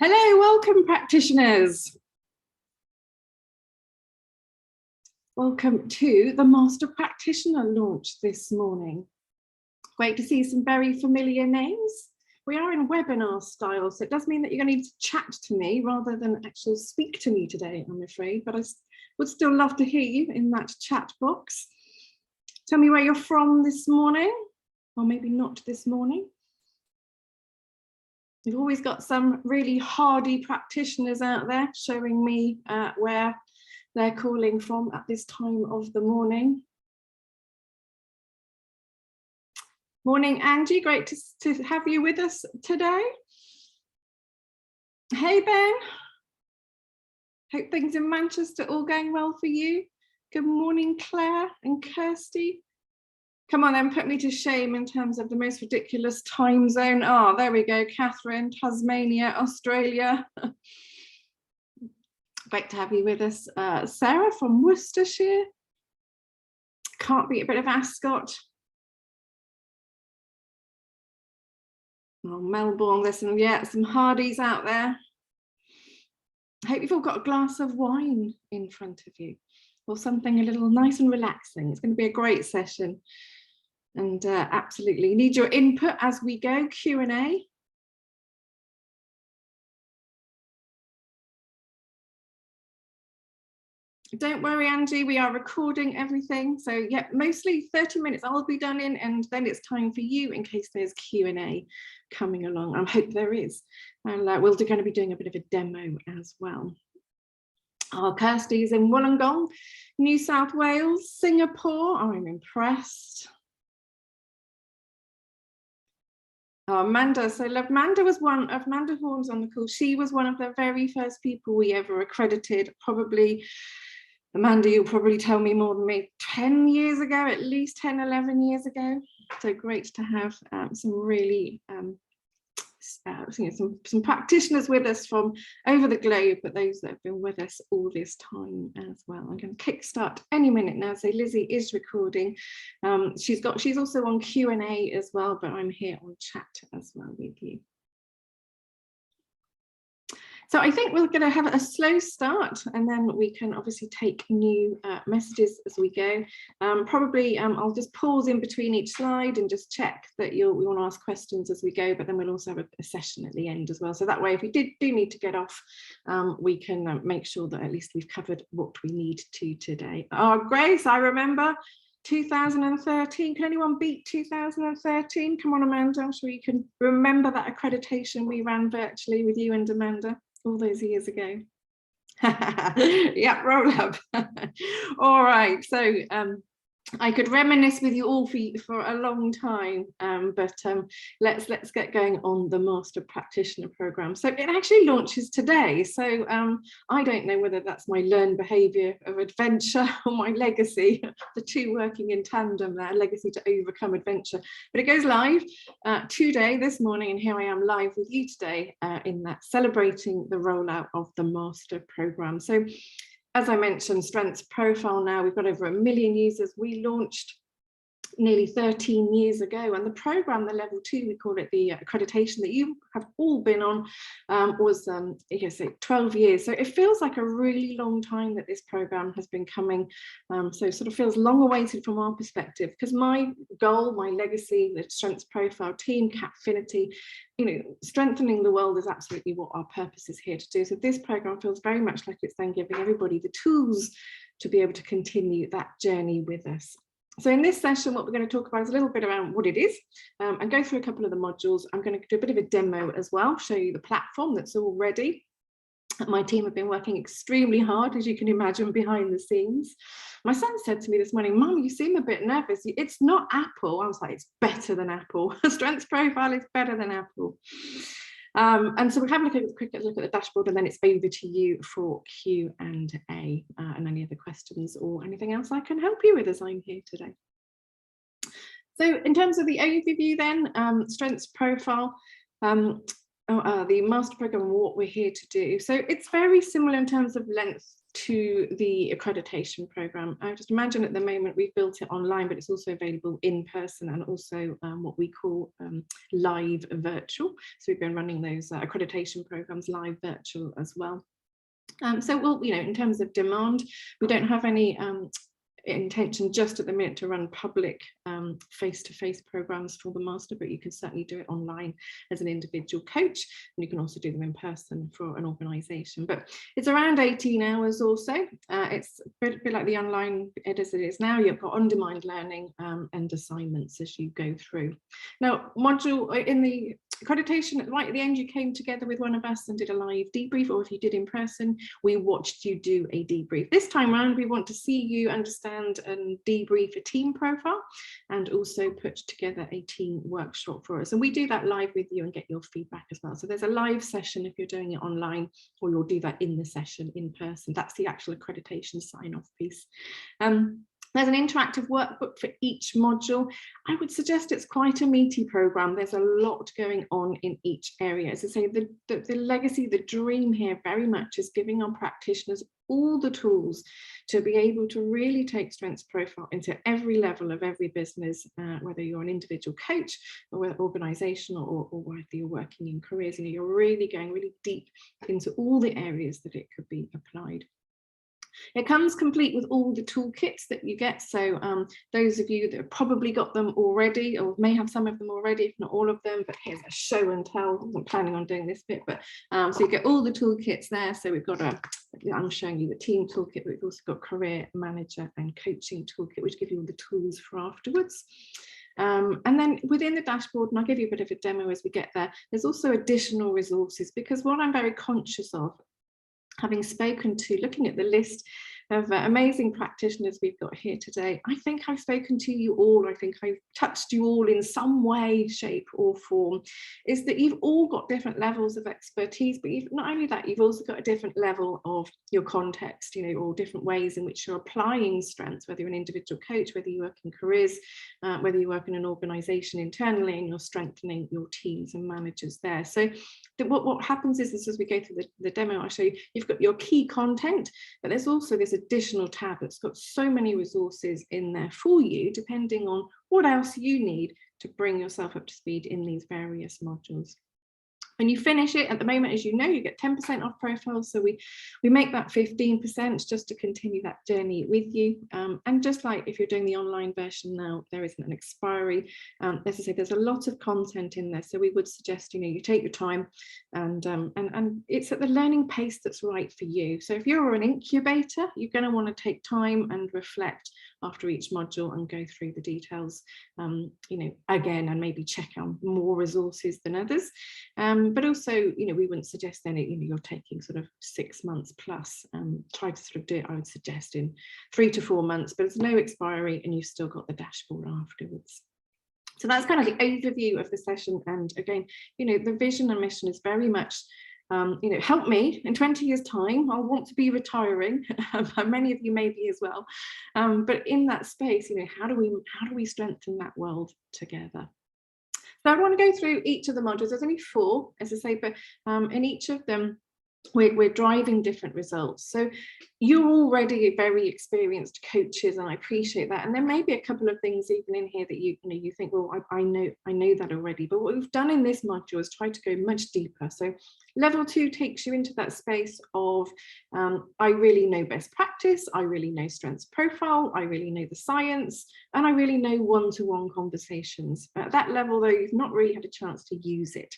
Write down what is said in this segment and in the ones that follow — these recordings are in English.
Hello, welcome practitioners. Welcome to the Master Practitioner launch this morning. Great to see some very familiar names. We are in webinar style, so it does mean that you're going to need to chat to me rather than actually speak to me today, I'm afraid, but I would still love to hear you in that chat box. Tell me where you're from this morning, or maybe not this morning. We've always got some really hardy practitioners out there showing me where they're calling from at this time of the morning. Morning, Angie, great to have you with us today. Hey, Ben. Hope things in Manchester all going well for you. Good morning, Claire and Kirsty. Come on then, put me to shame in terms of the most ridiculous time zone. Oh, there we go, Catherine, Tasmania, Australia. Great to have you with us. Sarah from Worcestershire. Can't beat a bit of Ascot. Oh, Melbourne, there's some, yeah, some hardies out there. Hope you've all got a glass of wine in front of you or something a little nice and relaxing. It's going to be a great session. And absolutely need your input as we go, Q&A. Don't worry, Angie, we are recording everything. So yeah, mostly 30 minutes I'll be done in, and then it's time for you in case there's Q&A coming along. I hope there is. And we're going to be doing a bit of a demo as well. Oh, Kirsty's in Wollongong, New South Wales, Singapore. Oh, I'm impressed. Oh, Amanda, so Amanda was one of Amanda Horn's on the call. She was one of the very first people we ever accredited, probably, Amanda, you'll probably tell me more than me, 10 years ago, at least 10, 11 years ago. So great to have some really, some practitioners with us from over the globe, but those that have been with us all this time as well. I'm going to kickstart any minute now. So Lizzie is recording. She's also on Q&A as well, but I'm here on chat as well with you. So I think we're going to have a slow start, and then we can obviously take new messages as we go. I'll just pause in between each slide and just check that we want to ask questions as we go, but then we'll also have a session at the end as well. So that way, if we do need to get off, we can make sure that at least we've covered what we need to today. Oh, Grace, I remember 2013. Can anyone beat 2013? Come on, Amanda, I'm sure you can remember that accreditation we ran virtually with you and Amanda all those years ago. Yeah, roll up. All right, so I could reminisce with you all for a long time, but let's get going on the Master Practitioner Programme. So it actually launches today. So I don't know whether that's my learned behaviour of adventure or my legacy, the two working in tandem there, legacy to overcome adventure. But it goes live today, this morning, and here I am live with you today in that celebrating the rollout of the Master Programme. So as I mentioned, Strengths Profile now, we've got over 1 million users. We launched nearly 13 years ago, and the program, the level 2, we call it, the accreditation that you have all been on, was 12 years. So it feels like a really long time that this program has been coming. So it sort of feels long awaited from our perspective, because my goal, my legacy, the Strengths Profile team, Capfinity, strengthening the world is absolutely what our purpose is here to do. So this program feels very much like it's then giving everybody the tools to be able to continue that journey with us. So in this session, what we're going to talk about is a little bit around what it is and go through a couple of the modules. I'm going to do a bit of a demo as well, show you the platform that's all ready. My team have been working extremely hard, as you can imagine, behind the scenes. My son said to me this morning, Mum, you seem a bit nervous. It's not Apple. I was like, it's better than Apple. Strengths Profile is better than Apple. And so we'll have a quick look at the dashboard, and then it's over to you for Q&A and any other questions or anything else I can help you with as I'm here today. So in terms of the overview then, Strengths Profile, the Master Programme and what we're here to do. So it's very similar in terms of length to the accreditation program. I just imagine at the moment we've built it online, but it's also available in person and also what we call live virtual. So we've been running those accreditation programs live virtual as well. So we'll, in terms of demand, we don't have any intention just at the minute to run public face-to-face programs for the master, but you can certainly do it online as an individual coach, and you can also do them in person for an organisation. But it's around 18 hours or so. It's a bit like the online as it is now. You've got on-demand learning and assignments as you go through. Now, module in the accreditation, right at the end, you came together with one of us and did a live debrief, or if you did in person, we watched you do a debrief. This time around, we want to see you understand and debrief a team profile and also put together a team workshop for us. And we do that live with you and get your feedback as well. So there's a live session if you're doing it online, or you'll do that in the session in person. That's the actual accreditation sign-off piece. There's an interactive workbook for each module. I would suggest it's quite a meaty program. There's a lot going on in each area. As I say, the legacy, the dream here very much is giving our practitioners all the tools to be able to really take strengths profile into every level of every business, whether you're an individual coach or whether organizational or whether you're working in careers. You're really going really deep into all the areas that it could be applied. It comes complete with all the toolkits that you get. So those of you that have probably got them already or may have some of them already, if not all of them, but here's a show and tell. I wasn't planning on doing this bit, but so you get all the toolkits there. So we've got I'm showing you the team toolkit, but we've also got career manager and coaching toolkit, which give you all the tools for afterwards. And then within the dashboard, and I'll give you a bit of a demo as we get there, there's also additional resources, because what I'm very conscious of, having spoken to, looking at the list of amazing practitioners we've got here today, I think I've spoken to you all. I think I've touched you all in some way, shape or form, is that you've all got different levels of expertise, but not only that, you've also got a different level of your context, or different ways in which you're applying strengths, whether you're an individual coach, whether you work in careers, whether you work in an organisation internally, and you're strengthening your teams and managers there. So what happens is, as we go through the demo, I'll show you, you've got your key content, but there's also this additional tab that's got so many resources in there for you, depending on what else you need to bring yourself up to speed in these various modules. When you finish it, at the moment, as you know, you get 10% off profiles. So we make that 15% just to continue that journey with you. And just like if you're doing the online version now, there isn't an expiry. As I say, there's a lot of content in there. So we would suggest, you take your time and it's at the learning pace that's right for you. So if you're an incubator, you're going to want to take time and reflect after each module and go through the details, again, and maybe check out more resources than others. But also, we wouldn't suggest then you're taking sort of 6 months plus. Try to sort of do it, I would suggest, in 3 to 4 months, but there's no expiry and you've still got the dashboard afterwards. So that's kind of the overview of the session. And again, the vision and mission is very much help me in 20 years time. I'll want to be retiring. Many of you may be as well. But in that space, how do we strengthen that world together? So I want to go through each of the modules. There's only 4, as I say, but in each of them, we're driving different results. So you're already very experienced coaches, and I appreciate that. And there may be a couple of things even in here that you think, well, I know that already. But what we've done in this module is try to go much deeper. So level 2 takes you into that space of I really know best practice, I really know strengths profile, I really know the science, and I really know one-to-one conversations. At that level, though, you've not really had a chance to use it.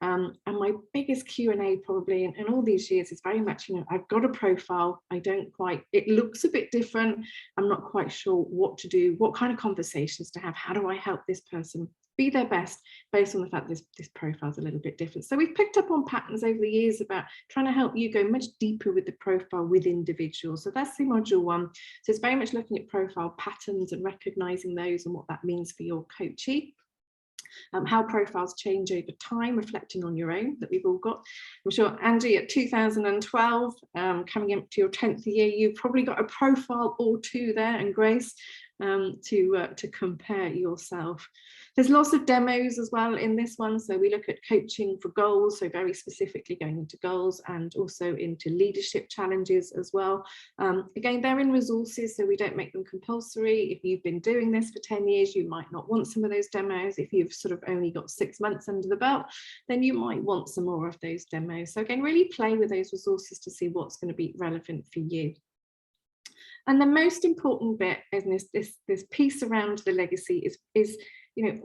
And my biggest Q&A probably in all these years is very much, I've got a profile, it looks a bit different, I'm not quite sure what to do, what kind of conversations to have, how do I help this person be their best based on the fact this profile is a little bit different. So we've picked up on patterns over the years about trying to help you go much deeper with the profile with individuals. So that's the module 1. So it's very much looking at profile patterns and recognizing those and what that means for your coachee. How profiles change over time, reflecting on your own that we've all got. I'm sure, Angie, at 2012, coming up to your 10th year, you've probably got a profile or 2 there, and Grace, to compare yourself. There's lots of demos as well in this one. So we look at coaching for goals, so very specifically going into goals and also into leadership challenges as well. Again, they're in resources, so we don't make them compulsory. If you've been doing this for 10 years, you might not want some of those demos. If you've sort of only got 6 months under the belt, then you might want some more of those demos. So again, really play with those resources to see what's going to be relevant for you. And the most important bit in this piece around the legacy is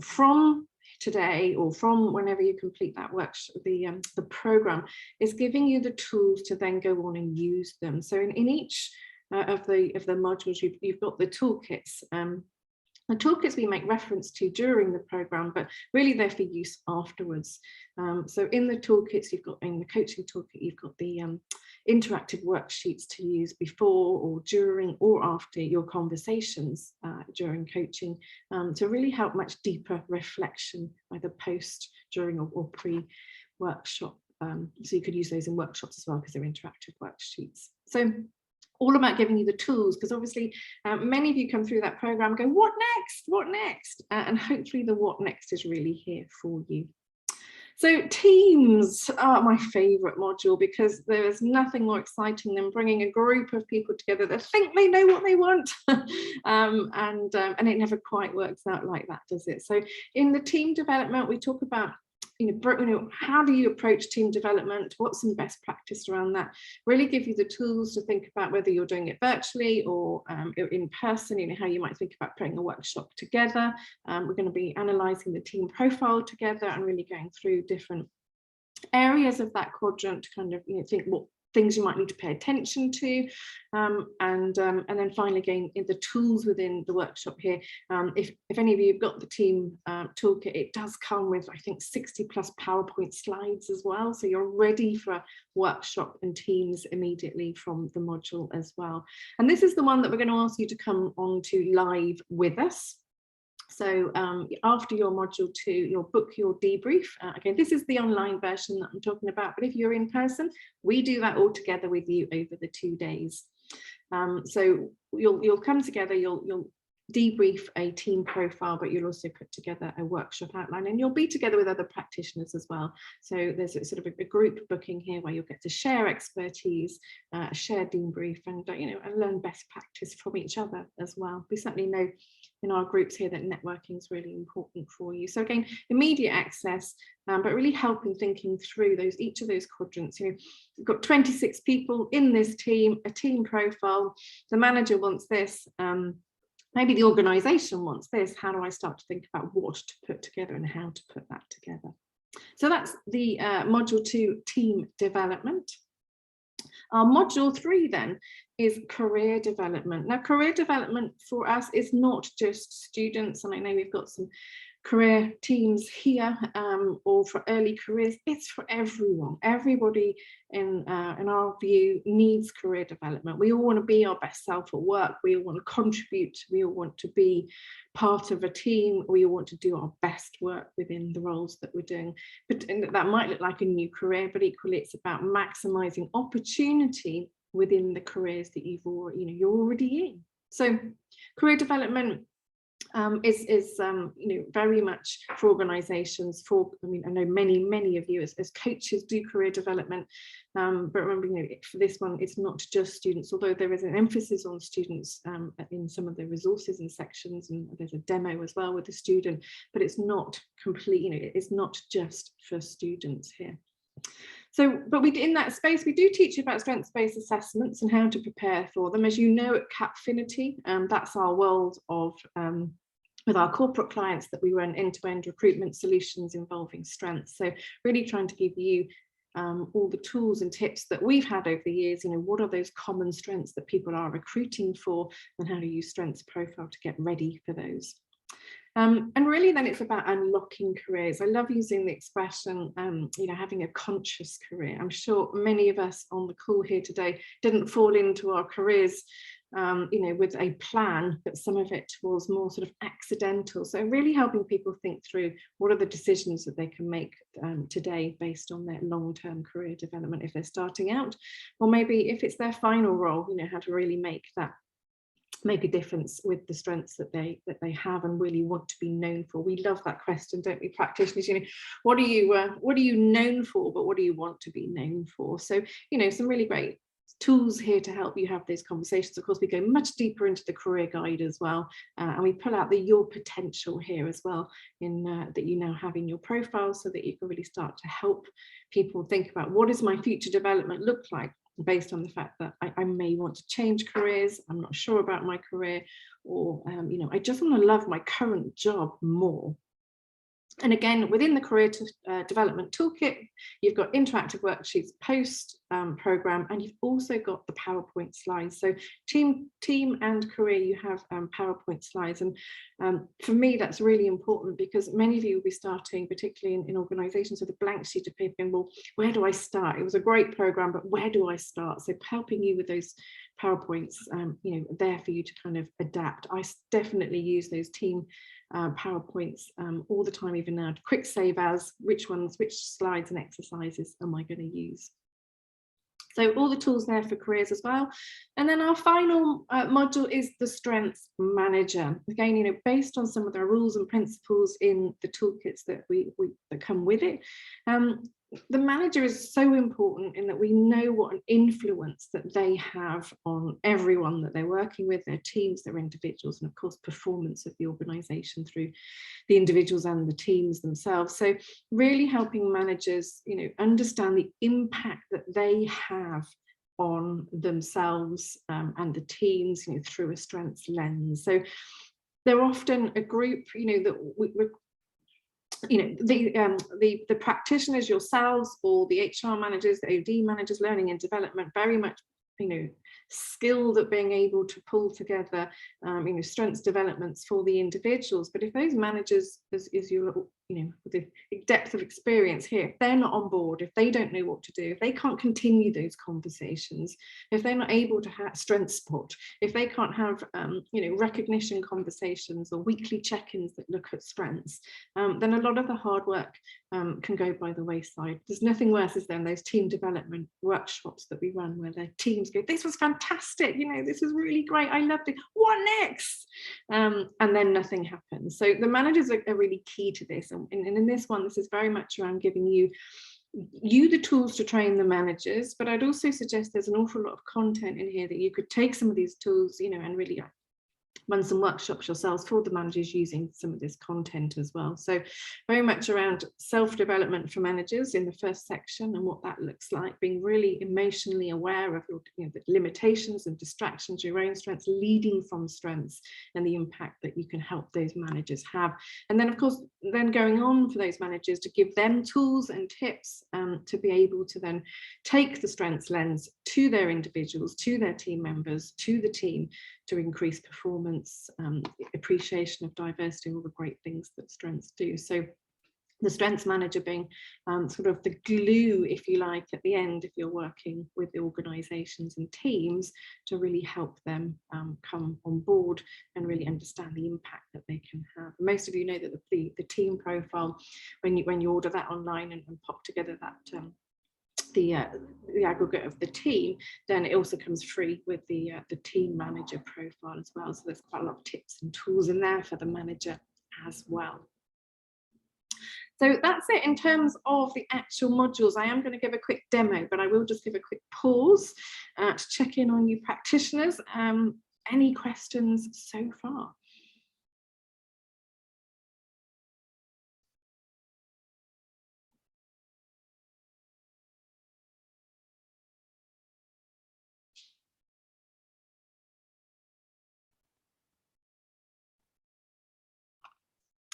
from today or from whenever you complete that workshop, the program is giving you the tools to then go on and use them. So in each of the modules, you've got the toolkits. The toolkits we make reference to during the program, but really they're for use afterwards. So in the toolkits, in the coaching toolkit, you've got the interactive worksheets to use before or during or after your conversations during coaching to really help much deeper reflection, either post, during or pre-workshop. So you could use those in workshops as well because they're interactive worksheets. So all about giving you the tools, because obviously many of you come through that program and go, what next? And hopefully the what next is really here for you. So teams are my favorite module because there is nothing more exciting than bringing a group of people together that think they know what they want. And it never quite works out like that, does it? So in the team development, we talk about how do you approach team development? What's some best practice around that? Really give you the tools to think about whether you're doing it virtually or in person, how you might think about putting a workshop together. We're going to be analysing the team profile together and really going through different areas of that quadrant to kind of think what things you might need to pay attention to, and then finally again in the tools within the workshop here. If any of you have got the team toolkit, it does come with I think 60+ PowerPoint slides as well, so you're ready for workshop and teams immediately from the module as well. And this is the one that we're going to ask you to come on to live with us. So after your module 2, you'll book your debrief. Again, this is the online version that I'm talking about, but if you're in person, we do that all together with you over the 2 days. So you'll come together, you'll debrief a team profile, but you'll also put together a workshop outline, and you'll be together with other practitioners as well. So there's a sort of a group booking here where you'll get to share expertise, share debrief, and and learn best practice from each other as well. We certainly know in our groups here that networking is really important for you. So again, immediate access, but really helping thinking through each of those quadrants. You've got 26 people in this team, a team profile, the manager wants this, maybe the organisation wants this. How do I start to think about what to put together and how to put that together? So that's the module 2, team development. Our module 3 then is career development. Now, career development for us is not just students, and I know we've got some career teams here, or for early careers. It's for everyone. Everybody in our view needs career development. We all want to be our best self at work. We all want to contribute. We all want to be part of a team. We all want to do our best work within the roles that we're doing. But that might look like a new career, but equally it's about maximizing opportunity within the careers that you're already in. So career development is very much for organisations. I know many of you as coaches do career development, but remember, for this one, it's not just students, although there is an emphasis on students in some of the resources and sections, and there's a demo as well with the student, but it's not complete, it's not just for students here. So, but in that space, we do teach you about strengths-based assessments and how to prepare for them. As you know, at Capfinity, that's our world of with our corporate clients that we run end-to-end recruitment solutions involving strengths. So really trying to give you all the tools and tips that we've had over the years. What are those common strengths that people are recruiting for, and how to use strengths profile to get ready for those. And really then it's about unlocking careers. I love using the expression, having a conscious career. I'm sure many of us on the call here today didn't fall into our careers with a plan, but some of it was more sort of accidental. So really helping people think through what are the decisions that they can make today based on their long-term career development if they're starting out, or maybe if it's their final role, how to really make that make a difference with the strengths that they have and really want to be known for. We love that question, don't we, practitioners? You know, what are you known for, but what do you want to be known for? So, you know, some really great tools here to help you have those conversations. Of course, we go much deeper into the career guide as well, and we pull out the your potential here as well in that you now have in your profile, so that you can really start to help people think about, what does my future development look like, based on the fact that I may want to change careers, I'm not sure about my career, or you know, I just want to love my current job more. And again, within the career development toolkit, you've got interactive worksheets post program, and you've also got the PowerPoint slides. So team and career, you have PowerPoint slides. And for me, that's really important, because many of you will be starting, particularly in organizations, with a blank sheet of paper, and, well, where do I start? It was a great program, but where do I start? So helping you with those PowerPoints, you know, there for you to kind of adapt. I definitely use those team PowerPoints all the time, even now, to quick save as, which slides and exercises am I going to use. So all the tools there for careers as well. And then our final module is the Strengths Manager. Again, you know, based on some of the rules and principles in the toolkits that that come with it. The manager is so important in that we know what an influence that they have on everyone that they're working with, their teams, their individuals, and of course performance of the organization through the individuals and the teams themselves. So really helping managers, you know, understand the impact that they have on themselves and the teams, you know, through a strengths lens. So they're often a group, you know, that we're, you know, the practitioners yourselves, or the HR managers, the OD managers, learning and development, very much, you know, skilled at being able to pull together, you know, strengths developments for the individuals. But if those managers, as you know, with the depth of experience here, if they're not on board, if they don't know what to do, if they can't continue those conversations, if they're not able to have strength spot, if they can't have, you know, recognition conversations or weekly check-ins that look at strengths, then a lot of the hard work can go by the wayside. There's nothing worse than those team development workshops that we run, where their teams go, this was fantastic, you know, this is really great, I loved it, what next? And then nothing happens. So the managers are really key to this. And in this one, this is very much around giving you the tools to train the managers, but I'd also suggest there's an awful lot of content in here that you could take some of these tools, you know, and really run some workshops yourselves for the managers using some of this content as well. So very much around self-development for managers in the first section, and what that looks like, being really emotionally aware of your, you know, the limitations and distractions, your own strengths, leading from strengths, and the impact that you can help those managers have. And then of course, then going on for those managers to give them tools and tips to be able to then take the strengths lens to their individuals, to their team members, to the team, to increase performance, appreciation of diversity, all the great things that strengths do. So the strengths manager being sort of the glue, if you like, at the end, if you're working with the organizations and teams, to really help them come on board and really understand the impact that they can have. Most of you know that the team profile, when you order that online and pop together that the aggregate of the team, then it also comes free with the team manager profile as well. So there's quite a lot of tips and tools in there for the manager as well. So that's it in terms of the actual modules. I am going to give a quick demo, but I will just give a quick pause to check in on you practitioners. Any questions so far?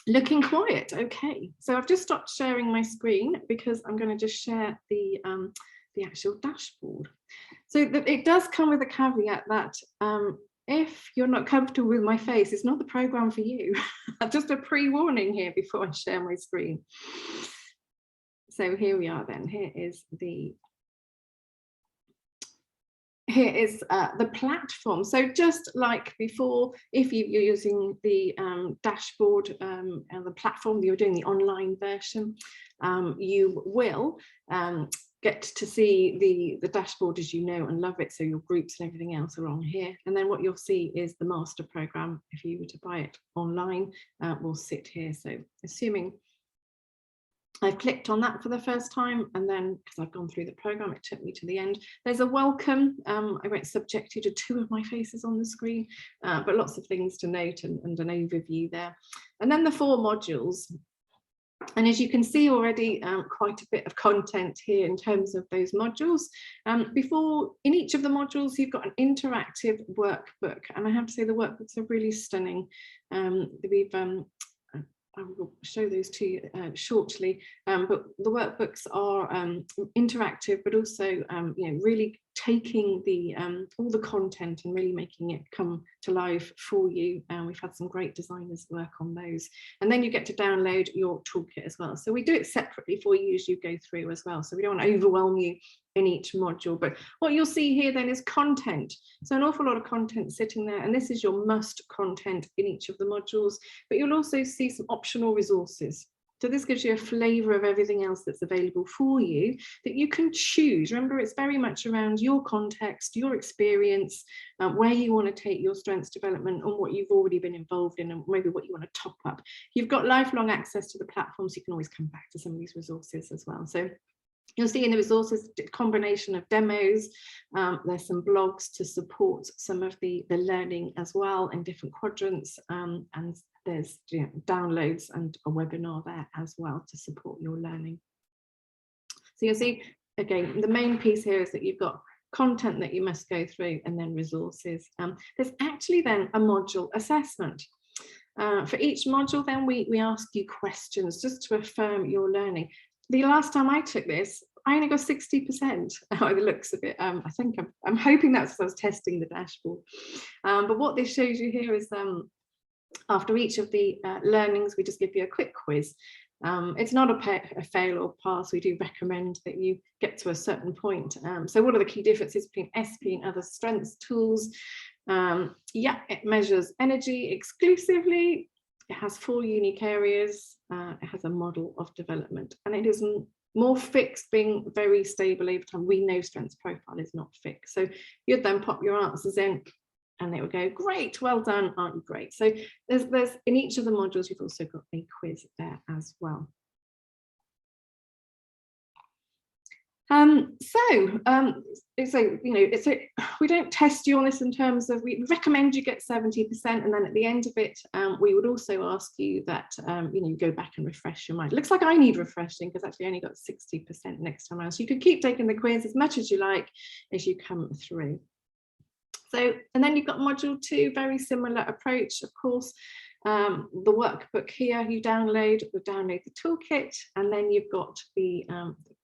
Looking quiet. Okay, so I've just stopped sharing my screen because I'm going to just share the actual dashboard. So that it does come with a caveat that if you're not comfortable with my face, it's not the program for you. Just a pre-warning here before I share my screen. So here we are then. Here is the platform. So just like before, if you're using the dashboard and the platform, you're doing the online version, you will get to see the dashboard as you know and love it, so your groups and everything else are on here. And then what you'll see is the master program, if you were to buy it online, will sit here. So assuming I've clicked on that for the first time, and then because I've gone through the program, it took me to the end. There's a welcome. I won't subject you to 2 of my faces on the screen, but lots of things to note and an overview there. And then the 4 modules. And as you can see already, quite a bit of content here in terms of those modules. In each of the modules, you've got an interactive workbook. And I have to say the workbooks are really stunning. I will show those to you shortly, but the workbooks are interactive, but also really taking all the content and really making it come to life for you. We've had some great designers work on those, and then you get to download your toolkit as well. So we do it separately for you as you go through as well, so we don't want to overwhelm you in each module. But what you'll see here then is content. So an awful lot of content sitting there, and this is your must content in each of the modules, but you'll also see some optional resources. So this gives you a flavour of everything else that's available for you that you can choose. Remember, it's very much around your context, your experience, where you want to take your strengths development and what you've already been involved in, and maybe what you want to top up. You've got lifelong access to the platform, so you can always come back to some of these resources as well. So you'll see in the resources a combination of demos. There's some blogs to support some of the learning as well in different quadrants, and there's downloads and a webinar there as well to support your learning. So you'll see, again, the main piece here is that you've got content that you must go through, and then resources. There's actually then a module assessment. For each module then we ask you questions just to affirm your learning. The last time I took this, I only got 60% by the looks of it. I think I'm hoping that's because I was testing the dashboard. But what this shows you here is after each of the learnings, we just give you a quick quiz. It's not a fail or pass. We do recommend that you get to a certain point. So what are the key differences between SP and other strengths tools? It measures energy exclusively. It has 4 unique areas. It has a model of development, and it is more fixed, being very stable over time. We know strengths profile is not fixed. So you'd then pop your answers in, and they would go, great, well done, aren't you great? So there's in each of the modules, you've also got a quiz there as well. We don't test you on this in terms of, we recommend you get 70%, and then at the end of it, we would also ask you that go back and refresh your mind. It looks like I need refreshing because actually I only got 60% next time around. So you can keep taking the quiz as much as you like as you come through. So, and then you've got module 2, very similar approach, of course. The workbook here, you download the toolkit, and then you've got the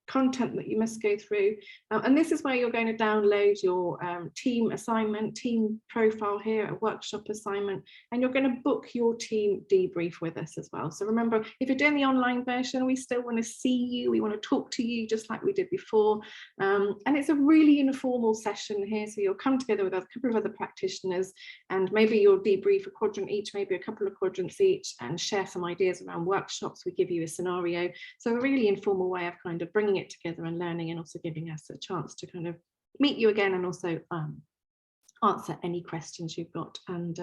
content that you must go through, and this is where you're going to download your team assignment, team profile here, a workshop assignment, and you're going to book your team debrief with us as well. So remember, if you're doing the online version, we still want to see you, we want to talk to you just like we did before, and it's a really informal session here. So you'll come together with a couple of other practitioners, and maybe you'll debrief a quadrant each, maybe a couple of quadrants each, and share some ideas around workshops. We give you a scenario, so a really informal way of kind of bringing it together and learning, and also giving us a chance to kind of meet you again, and also answer any questions you've got. And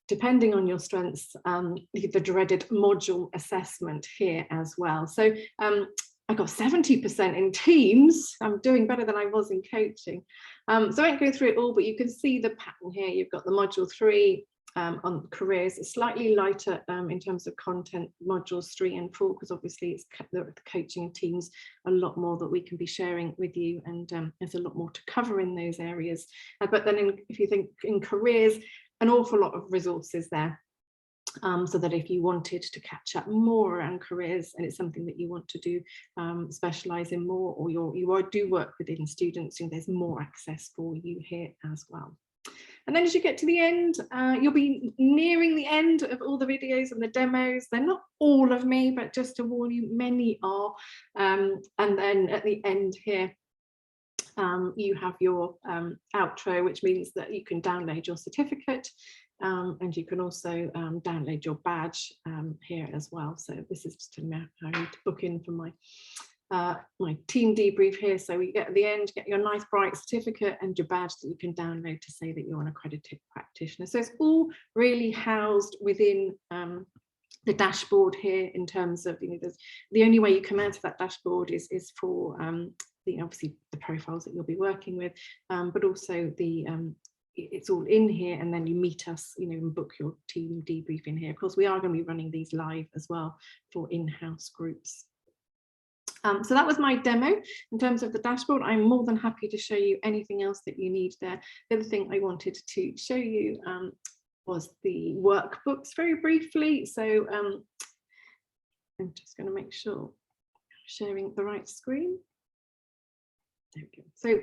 depending on your strengths, the dreaded module assessment here as well. So I got 70% in teams. I'm doing better than I was in coaching. So I won't go through it all, but you can see the pattern here. You've got the module 3 on careers, it's slightly lighter in terms of content, modules 3 and 4, because obviously it's the coaching teams, a lot more that we can be sharing with you, and there's a lot more to cover in those areas. But then if you think in careers, an awful lot of resources there. So that if you wanted to catch up more around careers, and it's something that you want to do, specialise in more, or you do work within students, there's more access for you here as well. And then as you get to the end, you'll be nearing the end of all the videos and the demos. They're not all of me, but just to warn you, many are. And then at the end here, you have your outro, which means that you can download your certificate. And you can also download your badge here as well. So this is just telling me how I need to book in for my my team debrief here. So we get at the end, get your nice bright certificate and your badge that you can download to say that you're an accredited practitioner. So it's all really housed within the dashboard here, in terms of, you know, the only way you come out of that dashboard is for obviously the profiles that you'll be working with, but also the it's all in here, and then you meet us, you know, and book your team debrief in here. Of course, we are going to be running these live as well for in-house groups. So that was my demo in terms of the dashboard. I'm more than happy to show you anything else that you need there. The other thing I wanted to show you was the workbooks very briefly. So I'm just going to make sure I'm sharing the right screen. There we go. So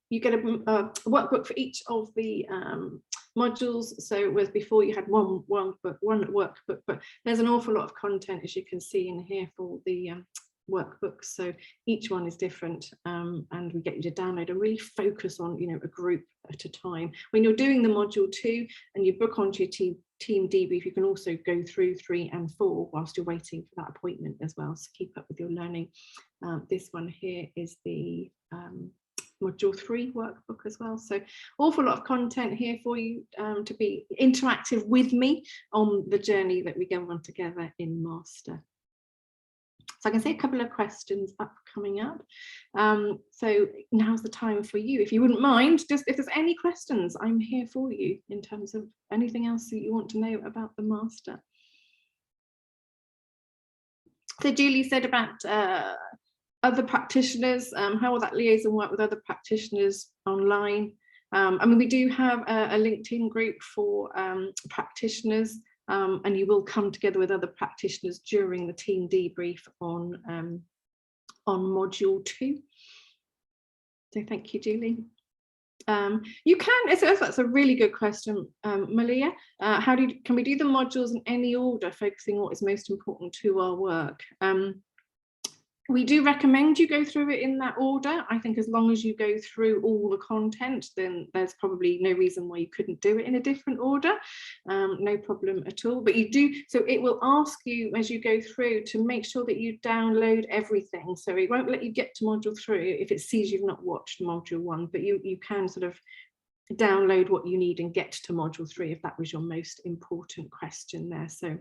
you get a workbook for each of the modules. So whereas before you had one workbook, but there's an awful lot of content, as you can see in here, for the workbooks. So each one is different, and we get you to download and really focus on, you know, a group at a time. When you're doing the module 2 and you book onto your team debrief, you can also go through 3 and 4 whilst you're waiting for that appointment as well. So keep up with your learning. This one here is the module 3 workbook as well. So awful lot of content here for you to be interactive with me on the journey that we go on together in Master. So I can see a couple of questions coming up. So now's the time for you, if you wouldn't mind, just if there's any questions, I'm here for you in terms of anything else that you want to know about the Master. So Julie said about other practitioners, how will that liaison work with other practitioners online? I mean, we do have a LinkedIn group for practitioners, and you will come together with other practitioners during the team debrief on module 2. So thank you, Julie. You can, that's a really good question, Malia. Can we do the modules in any order, focusing on what is most important to our work? We do recommend you go through it in that order. I think as long as you go through all the content, then there's probably no reason why you couldn't do it in a different order. No problem at all. But you do, so it will ask you as you go through to make sure that you download everything. So it won't let you get to module 3 if it sees you've not watched module 1, but you can sort of download what you need and get to module 3 if that was your most important question there. So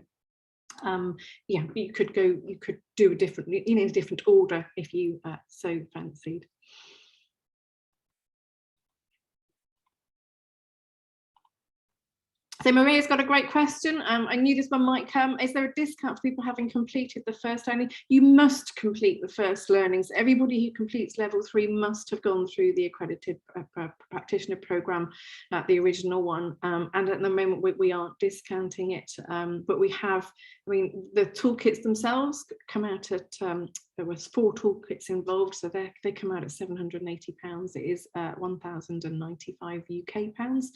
yeah, you could do a different, in a different order if you so fancied. So Maria's got a great question. I knew this one might come. Is there a discount for people having completed the first learning? You must complete the first learnings. Everybody who completes level 3 must have gone through the accredited practitioner program, the original one. And at the moment we aren't discounting it, but we have, I mean, the toolkits themselves come out at, there was 4 toolkits involved, so they come out at £780. It is 1,095 UK pounds.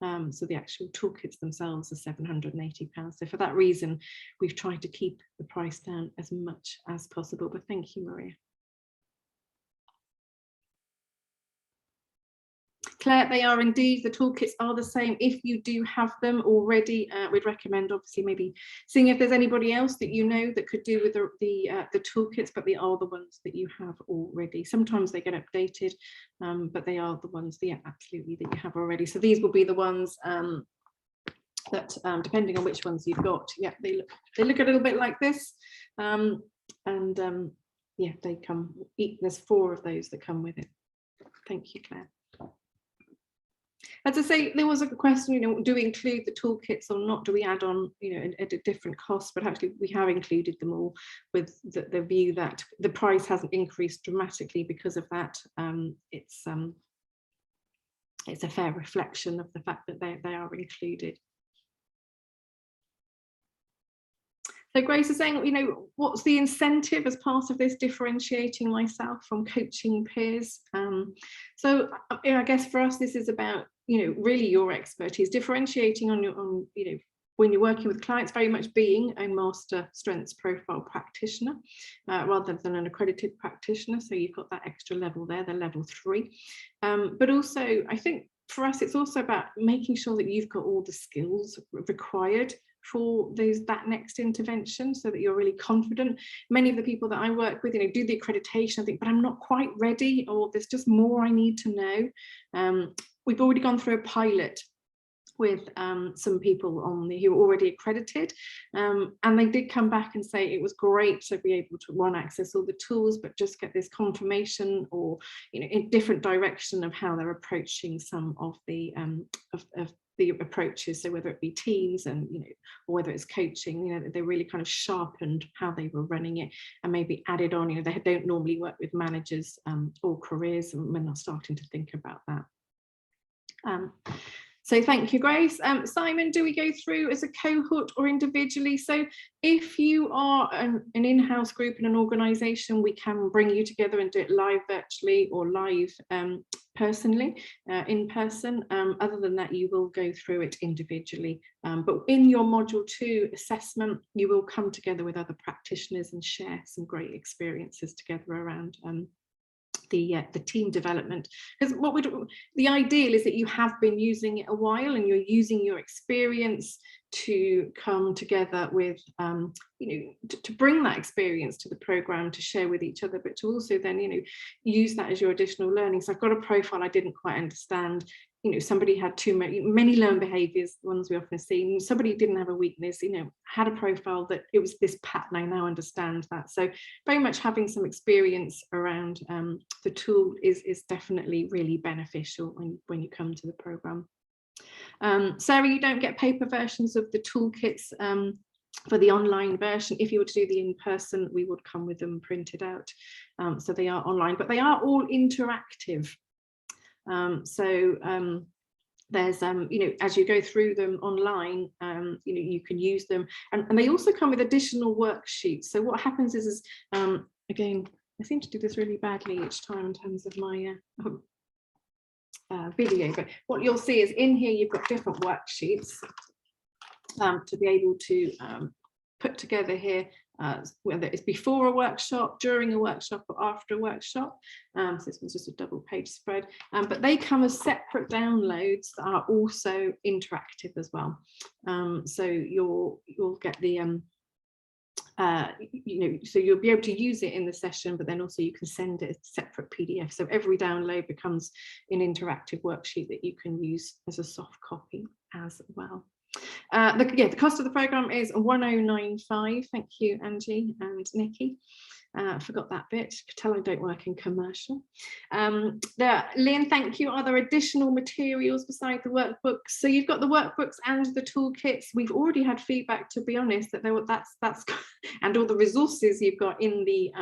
So the actual toolkits themselves are £780. So for that reason, we've tried to keep the price down as much as possible. But thank you, Maria. Claire, they are indeed, the toolkits are the same. If you do have them already, we'd recommend obviously maybe seeing if there's anybody else that you know that could do with the toolkits, but they are the ones that you have already. Sometimes they get updated, but they are the ones, yeah, absolutely, that you have already. So these will be the ones that, depending on which ones you've got, yeah, they look a little bit like this, yeah, they come. There's 4 of those that come with it. Thank you, Claire. As I say, there was a question, you know, do we include the toolkits or not? Do we add on, you know, at a different cost? But actually, we have included them all with the view that the price hasn't increased dramatically because of that. It's a fair reflection of the fact that they are included. So Grace is saying, you know, what's the incentive as part of this differentiating myself from coaching peers? So you know, I guess for us, this is about, you know, really your expertise, differentiating on you know, when you're working with clients, very much being a master strengths profile practitioner rather than an accredited practitioner. So you've got that extra level there, the level 3. But also, I think for us, it's also about making sure that you've got all the skills required for that next intervention, so that you're really confident. Many of the people that I work with, do the accreditation, I think, but I'm not quite ready, or there's just more I need to know. We've already gone through a pilot with some people who were already accredited, and they did come back and say it was great to be able to access all the tools, but just get this confirmation, or in different direction of how they're approaching some of the the approaches. So whether it be teams and or whether it's coaching, they really kind of sharpened how they were running it, and maybe added on, they don't normally work with managers or careers, and we're not starting to think about that. So thank you, Grace. Simon, do we go through as a cohort or individually? So if you are an in-house group in an organisation, we can bring you together and do it live virtually or live personally, in person. Other than that, you will go through it individually. But in your Module 2 assessment, you will come together with other practitioners and share some great experiences together around the team development. Because the ideal is that you have been using it a while and you're using your experience to come together with to bring that experience to the program, to share with each other, but to also then use that as your additional learning. So I've got a profile I didn't quite understand. Somebody had too many learned behaviors, the ones we often see. Somebody didn't have a weakness, had a profile that it was this pattern. I now understand that. So very much having some experience around the tool is definitely really beneficial when you come to the program. Sarah, you don't get paper versions of the toolkits for the online version. If you were to do the in-person, we would come with them printed out. So they are online, but they are all interactive. There's as you go through them online, you can use them, and they also come with additional worksheets. So what happens is again, I seem to do this really badly each time in terms of my video, but what you'll see is in here you've got different worksheets to be able to put together here, whether it's before a workshop, during a workshop, or after a workshop. So this one's just a double page spread, but they come as separate downloads that are also interactive as well. So you'll get the so you'll be able to use it in the session, but then also you can send it as a separate PDF. So every download becomes an interactive worksheet that you can use as a soft copy as well. The cost of the program is 1095. Thank you, Angie and Nikki. Forgot that bit. Could tell I don't work in commercial. Lynn, thank you. Are there additional materials beside the workbooks? So you've got the workbooks and the toolkits. We've already had feedback, to be honest, that that's and all the resources you've got in the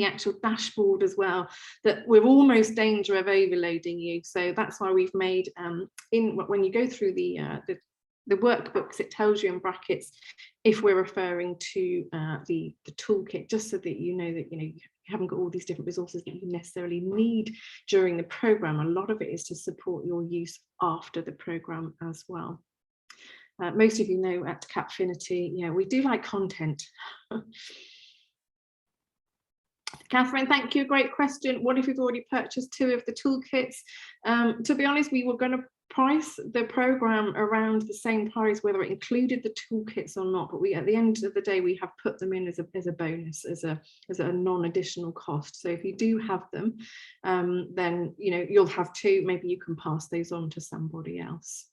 actual dashboard as well, that we're almost danger of overloading you. So that's why we've made when you go through the workbooks, it tells you in brackets if we're referring to the toolkit, just so that you know that you haven't got all these different resources that you necessarily need during the program. A lot of it is to support your use after the program as well. Most of you know at Capfinity, we do like content. Catherine, thank you. Great question. What if we've already purchased 2 of the toolkits? To be honest, we were going to price the program around the same price, whether it included the toolkits or not. But at the end of the day, we have put them in as a bonus, as a non-additional cost. So if you do have them, then you'll have 2. Maybe you can pass those on to somebody else.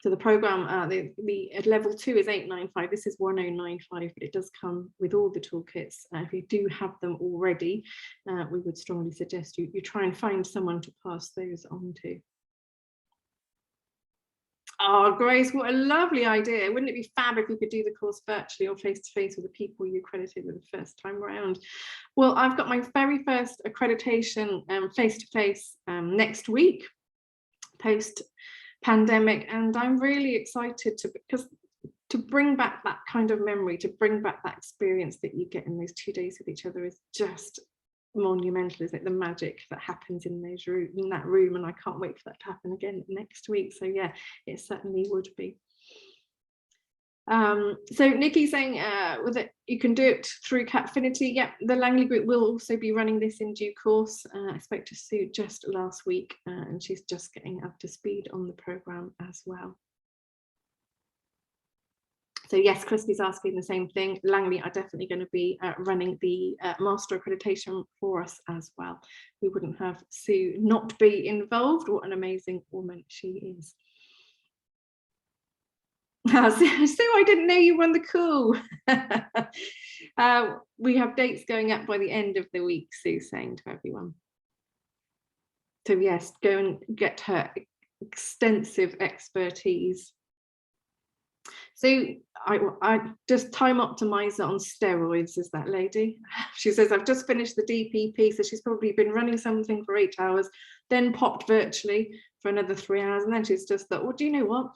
So the program, at level 2 is 895. This is 1095, but it does come with all the toolkits. If you do have them already, we would strongly suggest you try and find someone to pass those on to. Oh, Grace, what a lovely idea. Wouldn't it be fab if you could do the course virtually or face-to-face with the people you accredited with the first time around? Well, I've got my very first accreditation face-to-face next week, post-pandemic, and I'm really excited to bring back that kind of memory, to bring back that experience that you get in those 2 days with each other is just monumental, isn't it? The magic that happens in that room, and I can't wait for that to happen again next week. So yeah, it certainly would be. So Nikki's saying with it, you can do it through Catfinity. Yep, the Langley group will also be running this in due course. I spoke to Sue just last week and she's just getting up to speed on the programme as well. So yes, Crispy's asking the same thing. Langley are definitely going to be running the master accreditation for us as well. We wouldn't have Sue not be involved. What an amazing woman she is. Sue, I didn't know you won the call. We have dates going up by the end of the week, Sue's saying to everyone. So yes, go and get her extensive expertise. So I just time optimizer on steroids, is that lady. She says, I've just finished the DPP, so she's probably been running something for 8 hours, then popped virtually for another 3 hours, and then she's just thought, well, do you know what?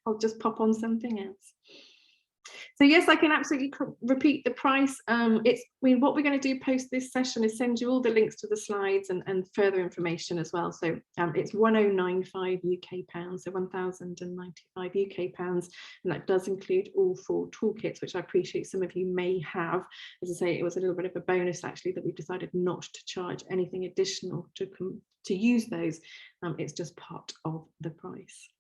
I'll just pop on something else. So yes, I can absolutely repeat the price. What we're going to do post this session is send you all the links to the slides and further information as well. So it's 1095 UK pounds, so 1095 UK pounds, and that does include all 4 toolkits, which I appreciate some of you may have. As I say, it was a little bit of a bonus actually that we decided not to charge anything additional to use those. It's just part of the price.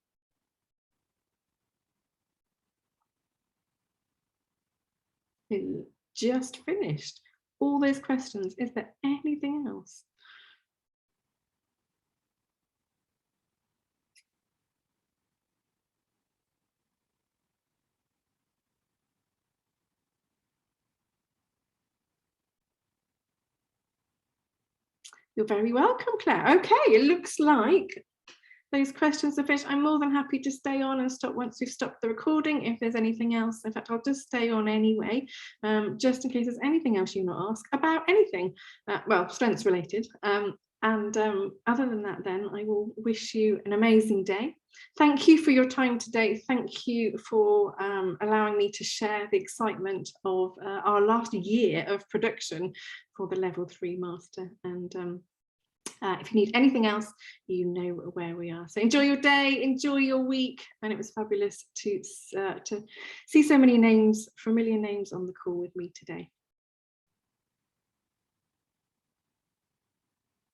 Just finished all those questions. Is there anything else? You're very welcome, Claire. Okay, it looks like those questions are finished. I'm more than happy to stay on and stop once we've stopped the recording if there's anything else. In fact, I'll just stay on anyway, just in case there's anything else you want to ask about anything, well, strengths related. Other than that, then I will wish you an amazing day. Thank you for your time today. Thank you for allowing me to share the excitement of our last year of production for the Level 3 Master. And if you need anything else, you know where we are. So enjoy your day, enjoy your week, and it was fabulous to see so many names, familiar names on the call with me today.